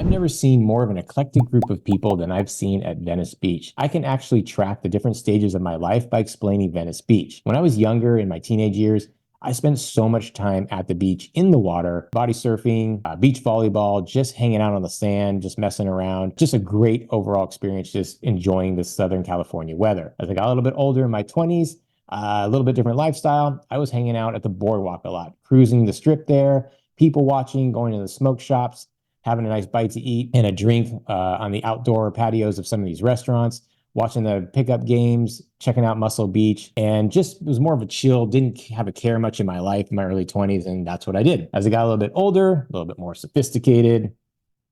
I've never seen more of an eclectic group of people than I've seen at Venice Beach. I can actually track the different stages of my life by explaining Venice Beach. When I was younger in my teenage years, I spent so much time at the beach in the water, body surfing, beach volleyball, just hanging out on the sand, just messing around. Just a great overall experience, just enjoying the Southern California weather. As I got a little bit older in my 20s, a little bit different lifestyle, I was hanging out at the boardwalk a lot, cruising the strip there, people watching, going to the smoke shops, having a nice bite to eat and a drink on the outdoor patios of some of these restaurants, watching the pickup games, checking out Muscle Beach, and just was more of a chill, didn't have a care much in my life in my early 20s, and that's what I did. As I got a little bit older, a little bit more sophisticated,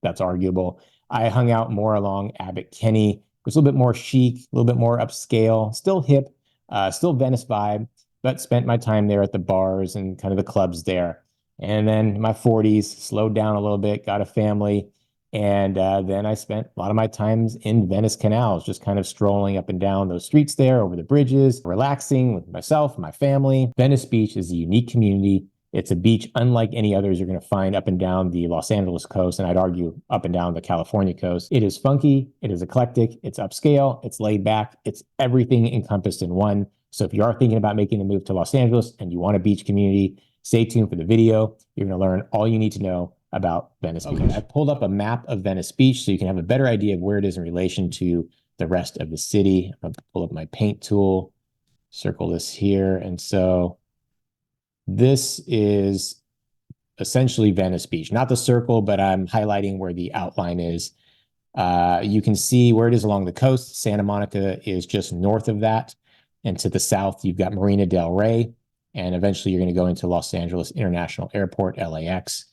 that's arguable, I hung out more along Abbot Kinney. It was a little bit more chic, a little bit more upscale, still hip, still Venice vibe, but spent my time there at the bars and kind of the clubs there. And then in my 40s, slowed down a little bit, got a family. And then I spent a lot of my times in Venice canals, just kind of strolling up and down those streets there, over the bridges, relaxing with myself, my family. Venice Beach is a unique community. It's a beach unlike any others you're going to find up and down the Los Angeles coast, and I'd argue up and down the California coast. It is funky, it is eclectic, it's upscale, it's laid back, it's everything encompassed in one. So if you are thinking about making the move to Los Angeles and you want a beach community, stay tuned for the video. You're going to learn all you need to know about Venice Beach. I pulled up a map of Venice Beach so you can have a better idea of where it is in relation to the rest of the city. I'm going to pull up my paint tool, circle this here. And so this is essentially Venice Beach, not the circle, but I'm highlighting where the outline is. You can see where it is along the coast. Santa Monica is just north of that. And to the south, you've got Marina del Rey. And eventually you're going to go into Los Angeles International Airport, LAX.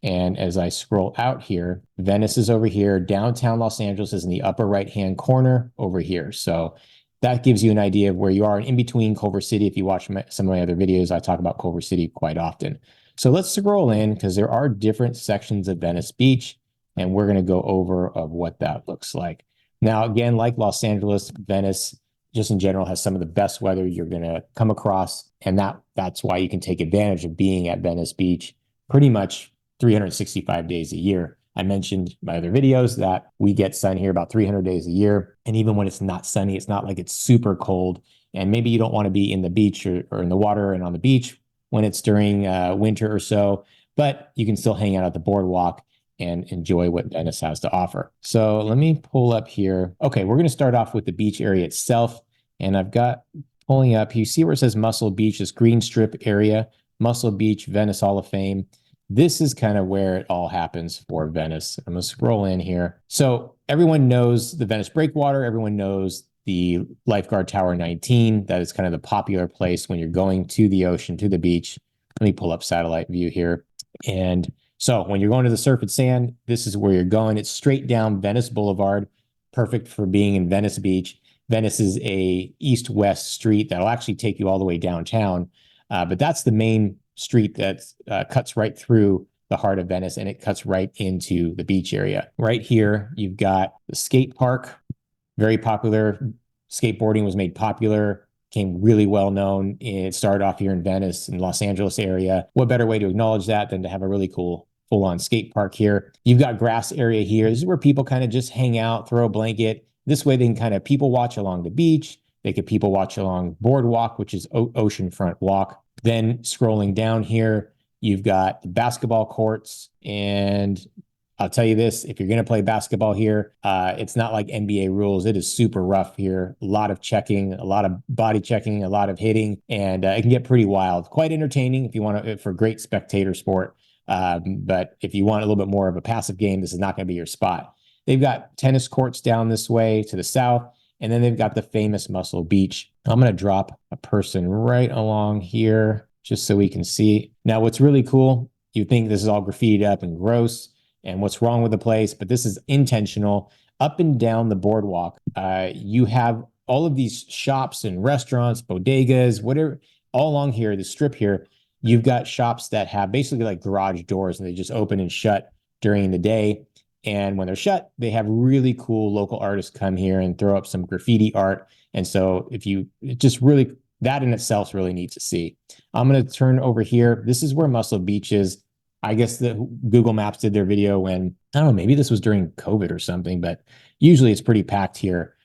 And as I scroll out here, Venice is over here. Downtown Los Angeles is in the upper right-hand corner over here. So that gives you an idea of where you are. And in between Culver City, if you watch some of my other videos, I talk about Culver City quite often. So let's scroll in because there are different sections of Venice Beach, and we're going to go over of what that looks like. Now, again, like Los Angeles, Venice just in general has some of the best weather you're going to come across. And that's why you can take advantage of being at Venice Beach pretty much 365 days a year. I mentioned in my other videos that we get sun here about 300 days a year. And even when it's not sunny, it's not like it's super cold. And maybe you don't want to be in the beach or in the water and on the beach when it's during winter or so, but you can still hang out at the boardwalk and enjoy what Venice has to offer. So let me pull up here. Okay, we're going to start off with the beach area itself. And I've got pulling up, you see where it says Muscle Beach, this green strip area, Muscle Beach, Venice Hall of Fame. This is kind of where it all happens for Venice. I'm going to scroll in here. So everyone knows the Venice Breakwater. Everyone knows the Lifeguard Tower 19. That is kind of the popular place when you're going to the ocean, to the beach. Let me pull up satellite view here. And so when you're going to the surf and sand, this is where you're going. It's straight down Venice Boulevard, perfect for being in Venice Beach. Venice is a east-west street that'll actually take you all the way downtown. But that's the main street that cuts right through the heart of Venice, and it cuts right into the beach area. Right here, you've got the skate park, very popular. Skateboarding was made popular, became really well known. It started off here in Venice, in Los Angeles area. What better way to acknowledge that than to have a really cool full-on skate park here? You've got grass area here. This is where people kind of just hang out, throw a blanket. This way they can kind of people watch along the beach. They could people watch along Boardwalk, which is oceanfront walk. Then scrolling down here, you've got the basketball courts. And I'll tell you this, if you're going to play basketball here, it's not like NBA rules. It is super rough here. A lot of checking, a lot of body checking, a lot of hitting, and it can get pretty wild. Quite entertaining if you want to, for great spectator sport. But if you want a little bit more of a passive game, this is not going to be your spot. They've got tennis courts down this way to the south. And then they've got the famous Muscle Beach. I'm going to drop a person right along here just so we can see. Now, what's really cool, you think this is all graffitied up and gross and what's wrong with the place, but this is intentional. Up and down the boardwalk, you have all of these shops and restaurants, bodegas, whatever, all along here, the strip here, you've got shops that have basically like garage doors and they just open and shut during the day. And when they're shut, they have really cool local artists come here and throw up some graffiti art. And so that in itself is really neat to see. I'm going to turn over here. This is where Muscle Beach is. I guess the Google Maps did their video when, I don't know, maybe this was during COVID or something, but usually it's pretty packed here.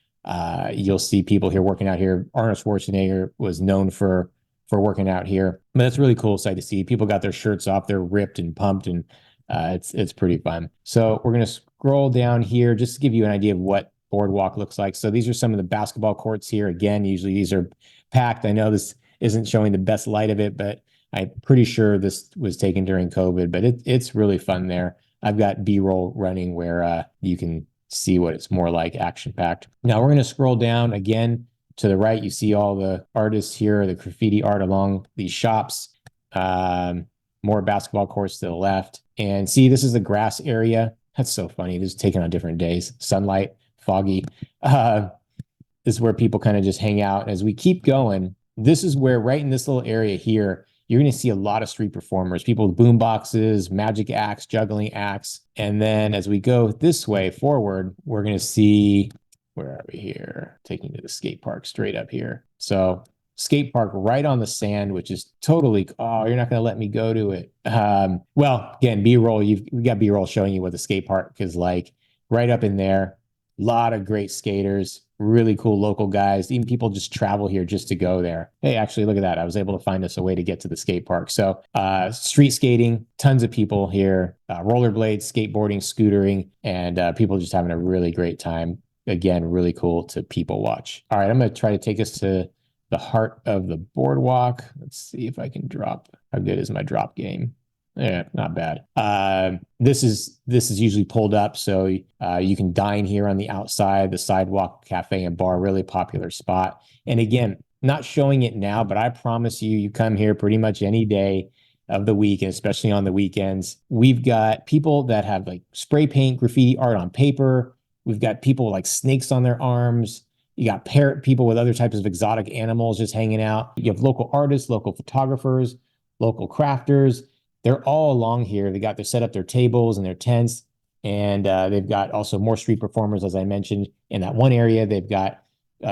You'll see people here working out here. Arnold Schwarzenegger was known for working out here, but that's a really cool sight to see. People got their shirts off, they're ripped and pumped, and it's pretty fun. So we're gonna scroll down here just to give you an idea of what boardwalk looks like. So these are some of the basketball courts here. Again, usually these are packed. I know this isn't showing the best light of it, but I'm pretty sure this was taken during COVID, but it's really fun there. I've got B-roll running where you can see what it's more like, action packed. Now we're going to scroll down again to the right. You see all the artists here, the graffiti art along these shops. More basketball courts to the left. And see, this is the grass area. That's so funny. This is taken on different days. Sunlight, foggy. This is where people kind of just hang out. And as we keep going, this is where, right in this little area here, you're going to see a lot of street performers, people with boom boxes, magic acts, juggling acts. And then as we go this way forward, we're going to see, where are we here? Taking you to the skate park straight up here. So skate park right on the sand, which is totally, oh, you're not going to let me go to it. Well, again, B-roll, we got B-roll showing you what the skate park is like right up in there. A lot of great skaters, really cool local guys. Even people just travel here just to go there. Hey, actually, look at that. I was able to find us a way to get to the skate park. So street skating, tons of people here, rollerblades, skateboarding, scootering, and people just having a really great time. Again, really cool to people watch. All right, I'm going to try to take us to the heart of the boardwalk. Let's see if I can drop. How good is my drop game? Yeah, not bad. This is usually pulled up, so you can dine here on the outside, the sidewalk cafe and bar, really popular spot. And again, not showing it now, but I promise you, you come here pretty much any day of the week, and especially on the weekends. We've got people that have like spray paint, graffiti art on paper. We've got people with like snakes on their arms. You got parrot people with other types of exotic animals just hanging out. You have local artists, local photographers, local crafters. They're all along here. They got their set up their tables and their tents, and they've got also more street performers, as I mentioned. In that one area, they've got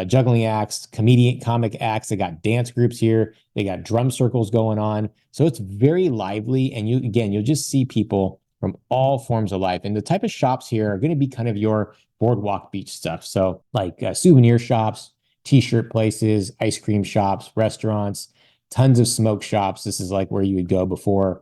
juggling acts, comic acts. They got dance groups here. They got drum circles going on. So it's very lively, and you'll just see people from all forms of life. And the type of shops here are going to be kind of your boardwalk beach stuff. So like souvenir shops, t-shirt places, ice cream shops, restaurants, tons of smoke shops. This is like where you would go before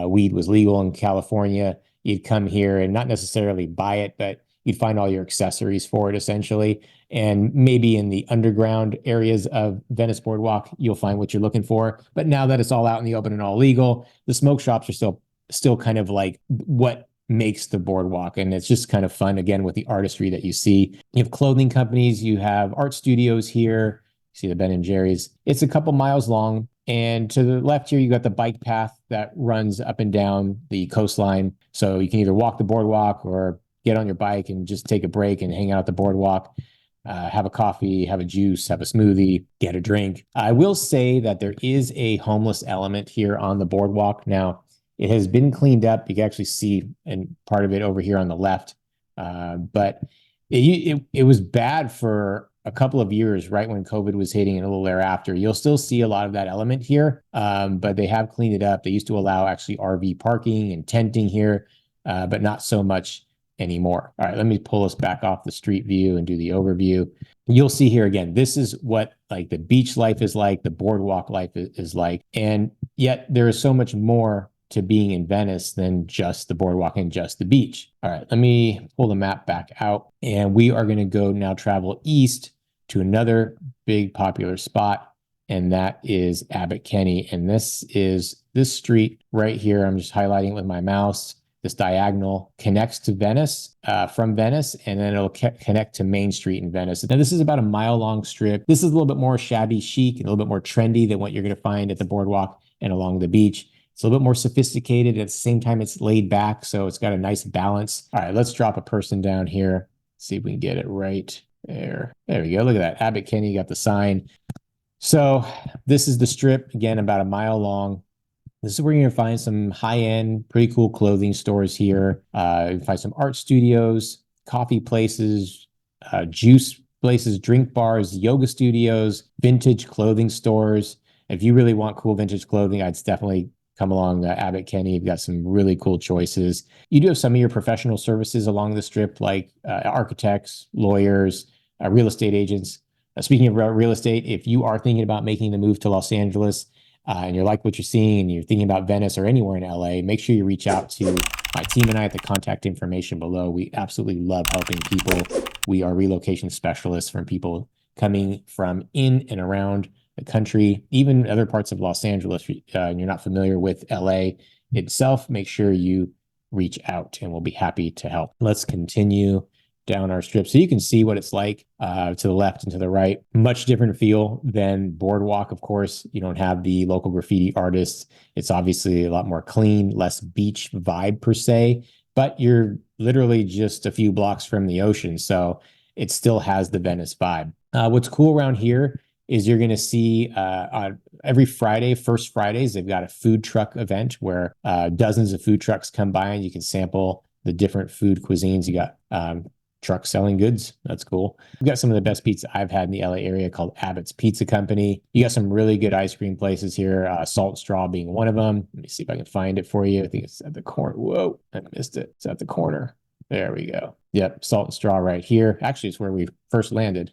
weed was legal in California. You'd come here and not necessarily buy it, but you'd find all your accessories for it essentially. And maybe in the underground areas of Venice Boardwalk, you'll find what you're looking for. But now that it's all out in the open and all legal, the smoke shops are still kind of like what makes the boardwalk. And it's just kind of fun, again, with the artistry that you see. You have clothing companies, you have art studios here. You see the Ben and Jerry's. It's a couple miles long. And to the left here, you got the bike path that runs up and down the coastline. So you can either walk the boardwalk or get on your bike and just take a break and hang out at the boardwalk, have a coffee, have a juice, have a smoothie, get a drink. I will say that there is a homeless element here on the boardwalk. Now, it has been cleaned up. You can actually see and part of it over here on the left. But it was bad for a couple of years, right when COVID was hitting and a little thereafter. You'll still see a lot of that element here, but they have cleaned it up. They used to allow actually RV parking and tenting here, but not so much anymore. All right, let me pull us back off the street view and do the overview. You'll see here again, this is what like the beach life is like, the boardwalk life is like, and yet there is so much more to being in Venice than just the boardwalk and just the beach. All right, let me pull the map back out, and we are going to go now travel east to another big popular spot, and that is Abbot Kinney. And this street right here, I'm just highlighting with my mouse. This diagonal connects to Venice, from Venice, and then it'll connect to Main Street in Venice. Now, this is about a mile-long strip. This is a little bit more shabby chic and a little bit more trendy than what you're going to find at the boardwalk and along the beach. It's a little bit more sophisticated. At the same time, it's laid back, so it's got a nice balance. All right, let's drop a person down here. See if we can get it right there. There we go. Look at that. Abbot Kinney, you got the sign. So this is the strip, again, about a mile long. This is where you're going to find some high-end, pretty cool clothing stores here. You can find some art studios, coffee places, juice places, drink bars, yoga studios, vintage clothing stores. If you really want cool vintage clothing, I'd definitely come along Abbot Kinney. You've got some really cool choices. You do have some of your professional services along the strip, like architects, lawyers, real estate agents. Speaking of real estate, if you are thinking about making the move to Los Angeles and you like what you're seeing and you're thinking about Venice or anywhere in LA, make sure you reach out to my team and I at the contact information below. We absolutely love helping people. We are relocation specialists from people coming from in and around the country, even other parts of Los Angeles, and you're not familiar with LA itself, make sure you reach out and we'll be happy to help. Let's continue down our strip so you can see what it's like to the left and to the right. Much different feel than Boardwalk, of course. You don't have the local graffiti artists. It's obviously a lot more clean, less beach vibe per se, but you're literally just a few blocks from the ocean. So it still has the Venice vibe. What's cool around here is you're going to see on every Friday, first Fridays, they've got a food truck event where dozens of food trucks come by and you can sample the different food cuisines. You got trucks selling goods. That's cool. We've got some of the best pizza I've had in the LA area called Abbott's Pizza Company. You got some really good ice cream places here, Salt and Straw being one of them. Let me see if I can find it for you. I think it's at the corner. Whoa, I missed it. It's at the corner. There we go. Yep, Salt and Straw right here. Actually, it's where we first landed.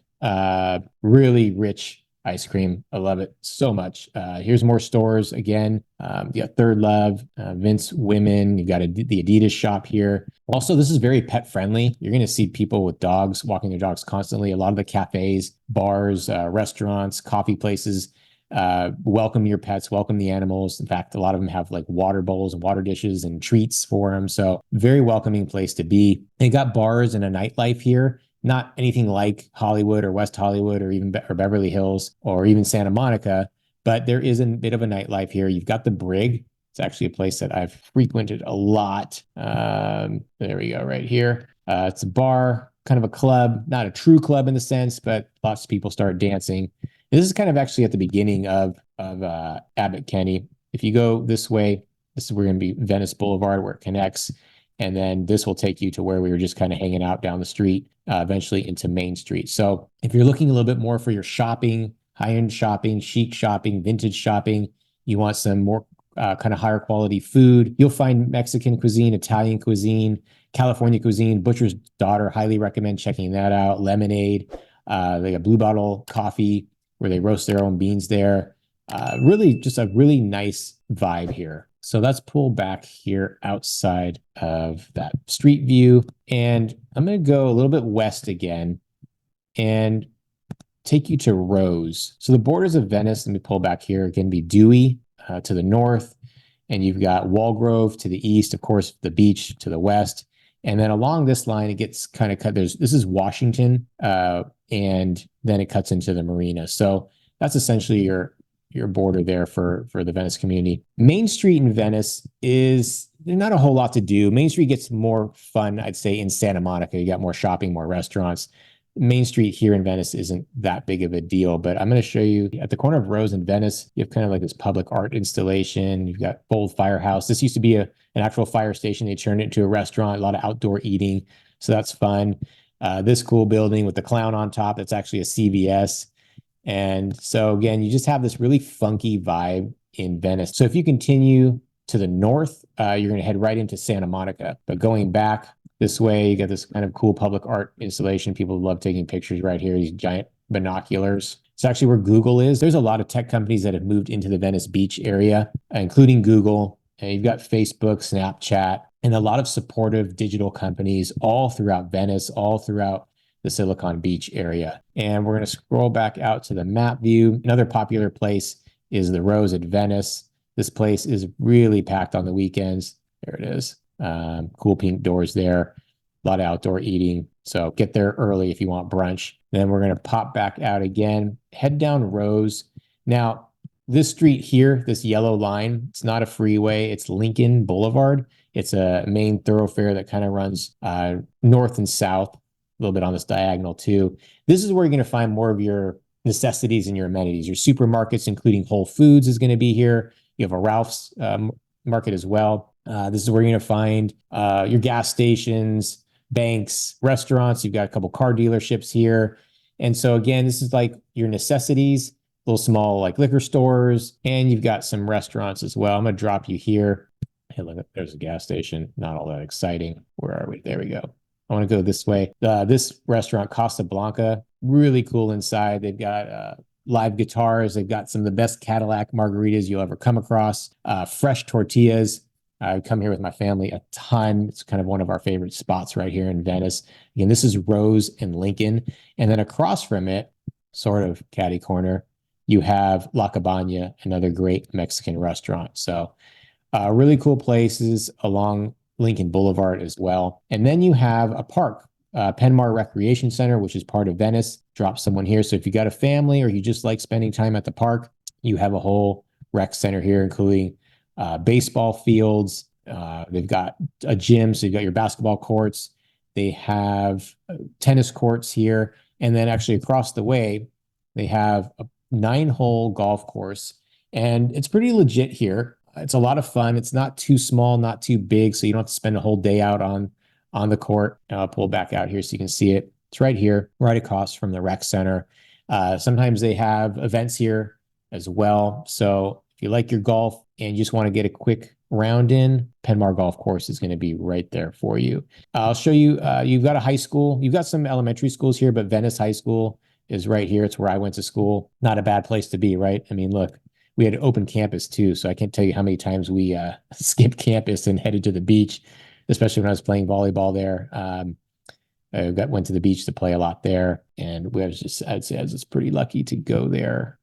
Really rich ice cream. I love it so much. Here's more stores again. You got Third Love, Vince Women. You got the Adidas shop here. Also, this is very pet friendly. You're going to see people with dogs walking their dogs constantly. A lot of the cafes, bars, restaurants, coffee places welcome your pets, welcome the animals. In fact, a lot of them have like water bowls and water dishes and treats for them. So very welcoming place to be. They got bars and a nightlife here. Not anything like Hollywood or West Hollywood or even or Beverly Hills or even Santa Monica, but there is a bit of a nightlife here. You've got the Brig. It's actually a place that I've frequented a lot. There we go, right here. It's a bar, kind of a club, not a true club in the sense, but lots of people start dancing. This is kind of actually at the beginning of Abbot Kinney. If you go this way, this is where we're going to be Venice Boulevard where it connects. And then this will take you to where we were just kind of hanging out down the street, eventually into Main Street. So if you're looking a little bit more for your shopping, high-end shopping, chic shopping, vintage shopping, you want some more kind of higher quality food, you'll find Mexican cuisine, Italian cuisine, California cuisine, Butcher's Daughter, highly recommend checking that out. Lemonade, they got Blue Bottle Coffee where they roast their own beans there. Really just a really nice vibe here. So let's pull back here outside of that street view. And I'm going to go a little bit west again and take you to Rose. So the borders of Venice, let me pull back here, can be Dewey to the north. And you've got Walgrove to the east, of course, the beach to the west. And then along this line, it gets kind of cut. This is Washington, and then it cuts into the marina. So that's essentially your border there for the Venice community. Main Street in Venice is there's not a whole lot to do. Main Street gets more fun, I'd say, in Santa Monica. You got more shopping, more restaurants. Main Street here in Venice isn't that big of a deal, but I'm going to show you at the corner of Rose and Venice, you have kind of like this public art installation. You've got Bold Firehouse. This used to be an actual fire station. They turned it into a restaurant, a lot of outdoor eating. So that's fun. This cool building with the clown on top, that's actually a CVS. And so again, you just have this really funky vibe in Venice. So if you continue to the north, you're going to head right into Santa Monica. But going back this way, you got this kind of cool public art installation. People love taking pictures right here, these giant binoculars. It's actually where Google is. There's a lot of tech companies that have moved into the Venice Beach area, including Google. And you've got Facebook, Snapchat, and a lot of supportive digital companies all throughout Venice, all throughout the Silicon Beach area. And we're going to scroll back out to the map view. Another popular place is the Rose at Venice. This place is really packed on the weekends. There it is. Cool pink doors there. A lot of outdoor eating. So get there early if you want brunch. Then we're going to pop back out again, head down Rose. Now, this street here, this yellow line, it's not a freeway. It's Lincoln Boulevard. It's a main thoroughfare that kind of runs north and south, a little bit on this diagonal too. This is where you're going to find more of your necessities and your amenities. Your supermarkets, including Whole Foods, is going to be here. You have a Ralph's market as well. This is where you're going to find your gas stations, banks, restaurants. You've got a couple car dealerships here. And so again, this is like your necessities little small like liquor stores, and you've got some restaurants as well. I'm gonna drop you here. Hey, look, there's a gas station. Not all that exciting. Where are we? There we go. I want to go this way. This restaurant, Costa Blanca, really cool inside. They've got live guitars. They've got some of the best Cadillac margaritas you'll ever come across. Fresh tortillas. I come here with my family a ton. It's kind of one of our favorite spots right here in Venice. Again, this is Rose and Lincoln. And then across from it, sort of catty corner, you have La Cabana, another great Mexican restaurant. So really cool places along Lincoln Boulevard as well. And then you have a park, Penmar Recreation Center, which is part of Venice. Drop someone here. So if you got a family or you just like spending time at the park, you have a whole rec center here, including baseball fields. They've got a gym, so you've got your basketball courts. They have tennis courts here. And then actually across the way, they have a 9-hole golf course. And it's pretty legit here. It's a lot of fun. It's not too small, not too big, so you don't have to spend a whole day out on the court. I'll pull back out here so you can see it. It's right here, right across from the rec center. Sometimes they have events here as well. So if you like your golf and you just want to get a quick round in, Penmar Golf Course is going to be right there for you. I'll show you, you've got a high school. You've got some elementary schools here, but Venice High School is right here. It's where I went to school. Not a bad place to be, right? I mean, look, we had an open campus too, so I can't tell you how many times we skipped campus and headed to the beach, especially when I was playing volleyball there. I went to the beach to play a lot there, and I'd say I was just pretty lucky to go there.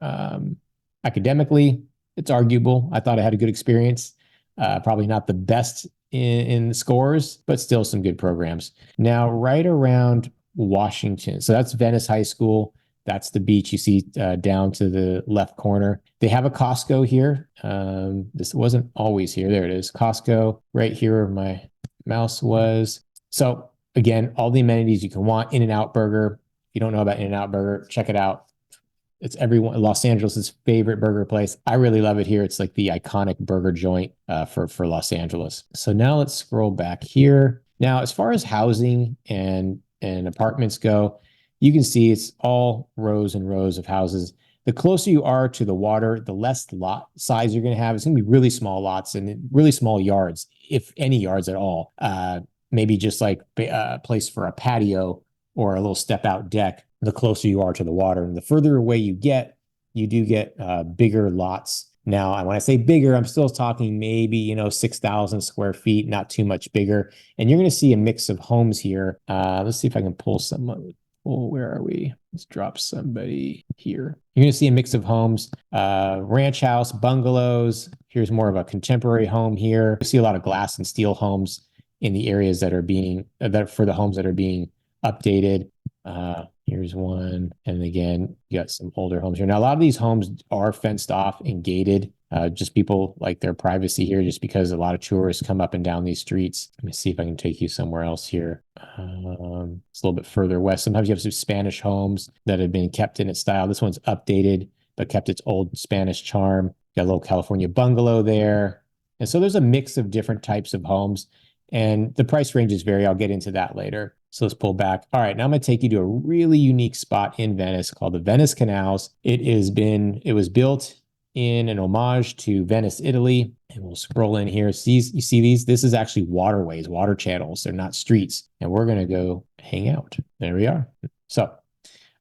Academically, it's arguable. I thought I had a good experience. Probably not the best in scores, but still some good programs. Now, right around Washington, so that's Venice High School. That's the beach you see down to the left corner. They have a Costco here. This wasn't always here. There it is. Costco right here where my mouse was. So again, all the amenities you can want. In-N-Out Burger. If you don't know about In-N-Out Burger, check it out. It's everyone Los Angeles' favorite burger place. I really love it here. It's like the iconic burger joint for Los Angeles. So now let's scroll back here. Now, as far as housing and apartments go, you can see it's all rows and rows of houses. The closer you are to the water, the less lot size you're going to have. It's going to be really small lots and really small yards, if any yards at all. Maybe just like a place for a patio or a little step out deck, the closer you are to the water. And the further away you do get bigger lots. Now, when I say bigger, I'm still talking maybe, 6,000 square feet, not too much bigger. And you're going to see a mix of homes here. Let's see if I can pull some. Oh, where are we? Let's drop somebody here. You're going to see a mix of homes, ranch house, bungalows. Here's more of a contemporary home here. You see a lot of glass and steel homes in the areas that are being, for the homes that are being updated. Here's one. And again, you got some older homes here. Now, a lot of these homes are fenced off and gated. Just people like their privacy here, just because a lot of tourists come up and down these streets. Let me see if I can take you somewhere else here. It's a little bit further west. Sometimes you have some Spanish homes that have been kept in its style. This one's updated, but kept its old Spanish charm. Got a little California bungalow there. And so there's a mix of different types of homes, and the price ranges vary. I'll get into that later. So let's pull back. All right, now I'm going to take you to a really unique spot in Venice called the Venice Canals. It was built in an homage to Venice, Italy. And we'll scroll in here. You see these? This is actually waterways, water channels. They're not streets. And we're going to go hang out. There we are. So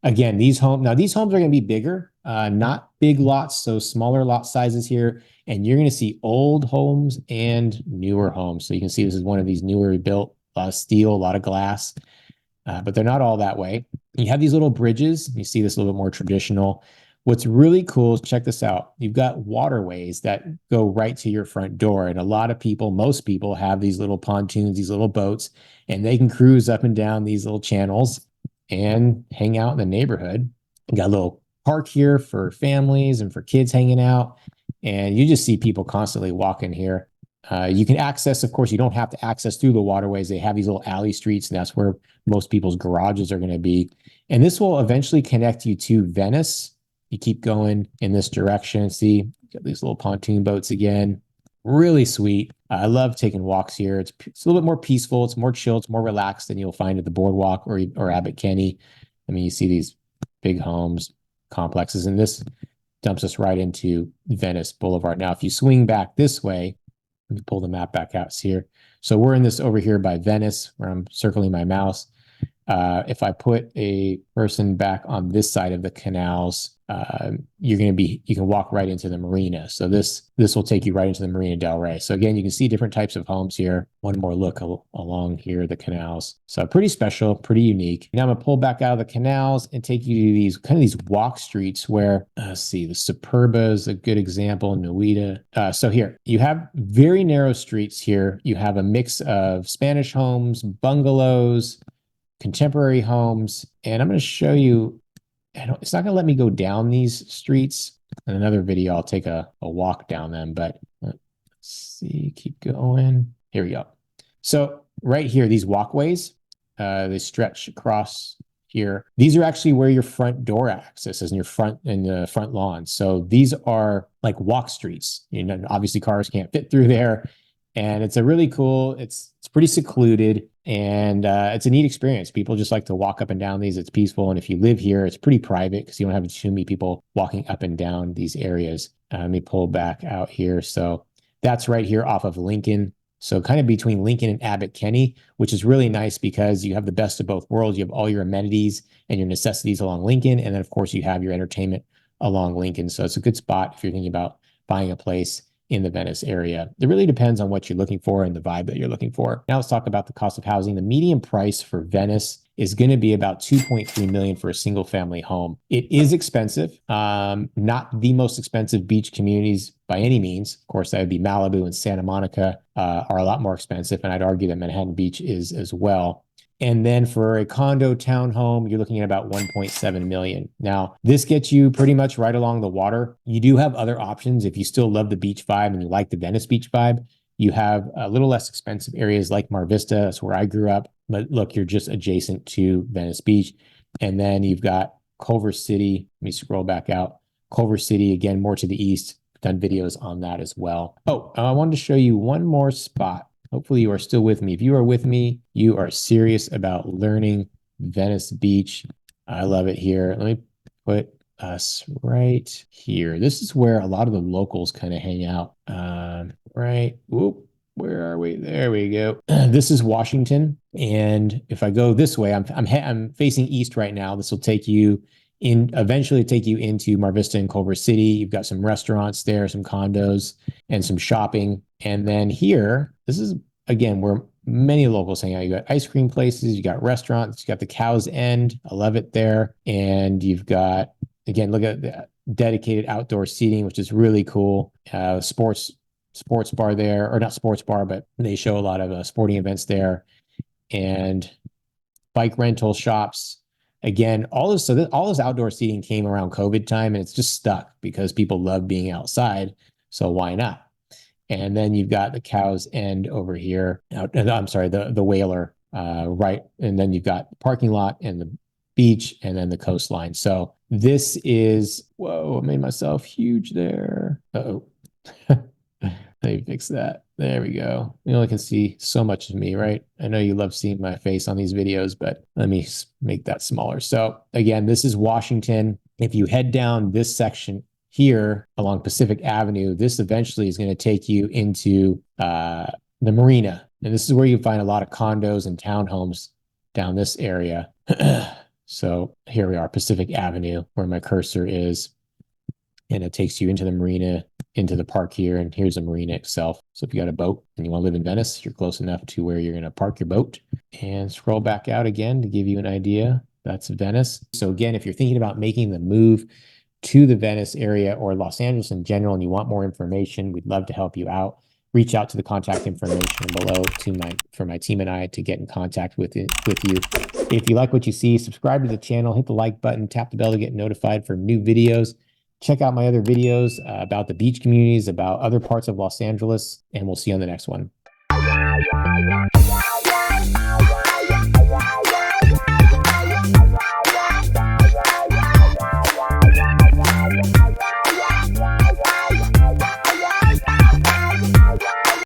again, these homes are going to be bigger, not big lots, so smaller lot sizes here. And you're going to see old homes and newer homes. So you can see this is one of these newer built, a lot of steel, a lot of glass, but they're not all that way. You have these little bridges. You see this a little bit more traditional. What's really cool is, check this out. You've got waterways that go right to your front door. And a lot of people, most people have these little pontoons, these little boats, and they can cruise up and down these little channels and hang out in the neighborhood. You got a little park here for families and for kids hanging out. And you just see people constantly walking here. You can access, of course, you don't have to access through the waterways. They have these little alley streets, and that's where most people's garages are going to be. And this will eventually connect you to Venice. You keep going in this direction. See, got these little pontoon boats again. Really sweet. I love taking walks here. It's a little bit more peaceful. It's more chill. It's more relaxed than you'll find at the boardwalk or Abbot Kinney. I mean, you see these big homes, complexes, and this dumps us right into Venice Boulevard. Now, if you swing back this way, let me pull the map back out here. So we're in this over here by Venice, where I'm circling my mouse. If I put a person back on this side of the canals, you can walk right into the marina. So this will take you right into the Marina del Rey. So again, you can see different types of homes here. One more look along here, the canals. So pretty special, pretty unique. Now I'm gonna pull back out of the canals and take you to these walk streets where, let's see, the Superba is a good example, Nuita. So here, you have very narrow streets here. You have a mix of Spanish homes, bungalows, contemporary homes, and I'm going to show you, it's not going to let me go down these streets. In another video, I'll take a walk down them, but let's see, keep going. Here we go. So right here, these walkways, they stretch across here. These are actually where your front door access is in the front lawn. So these are like walk streets. Obviously cars can't fit through there. And it's a really cool, it's pretty secluded, and it's a neat experience. People just like to walk up and down these. It's peaceful. And if you live here, it's pretty private because you don't have too many people walking up and down these areas. Let me pull back out here. So that's right here off of Lincoln. So kind of between Lincoln and Abbott Kinney, which is really nice because you have the best of both worlds. You have all your amenities and your necessities along Lincoln. And then, of course, you have your entertainment along Lincoln. So it's a good spot if you're thinking about buying a place in the Venice area. It really depends on what you're looking for and the vibe that you're looking for. Now let's talk about the cost of housing. The median price for Venice is going to be about 2.3 million for a single family home. It is expensive, not the most expensive beach communities by any means. Of course, that would be Malibu and Santa Monica are a lot more expensive, and I'd argue that Manhattan Beach is as well. And then for a condo townhome, you're looking at about 1.7 million. Now, this gets you pretty much right along the water. You do have other options. If you still love the beach vibe and you like the Venice Beach vibe, you have a little less expensive areas like Mar Vista. That's where I grew up. But look, you're just adjacent to Venice Beach. And then you've got Culver City. Let me scroll back out. Culver City, again, more to the east. Done videos on that as well. Oh, I wanted to show you one more spot. Hopefully you are still with me. If you are with me, you are serious about learning Venice Beach. I love it here. Let me put us right here. This is where a lot of the locals kind of hang out. Right. Whoop. Where are we? There we go. This is Washington. And if I go this way, I'm facing east right now. This will eventually take you into Mar Vista and Culver City. You've got some restaurants there, some condos, and some shopping. And then here, this is, again, where many locals hang out. You got ice cream places, you got restaurants, you got the Cow's End. I love it there. And you've got, again, look at the dedicated outdoor seating, which is really cool. Sports bar there, or not sports bar, but they show a lot of sporting events there. And bike rental shops. Again, all this outdoor seating came around COVID time, and it's just stuck because people love being outside. So why not? And then you've got the Cow's End over here. I'm sorry, the Whaler, right? And then you've got the parking lot and the beach, and then the coastline. So this is, whoa, I made myself huge there. Uh-oh. Let me fix that. There we go. You only can see so much of me, right? I know you love seeing my face on these videos, but let me make that smaller. So again, this is Washington. If you head down this section here along Pacific Avenue, this eventually is going to take you into the marina. And this is where you find a lot of condos and townhomes down this area. So here we are, Pacific Avenue, where my cursor is. And it takes you into the marina, into the park here, and here's the marina itself. So if you got a boat and you want to live in Venice, you're close enough to where you're going to park your boat. And scroll back out again to give you an idea. That's Venice. So again, if you're thinking about making the move to the Venice area or Los Angeles in general, and you want more information, we'd love to help you out. Reach out to the contact information below for my team and I to get in contact with you. If you like what you see, subscribe to the channel, hit the like button, tap the bell to get notified for new videos. Check out my other videos about the beach communities, about other parts of Los Angeles, and we'll see you on the next one.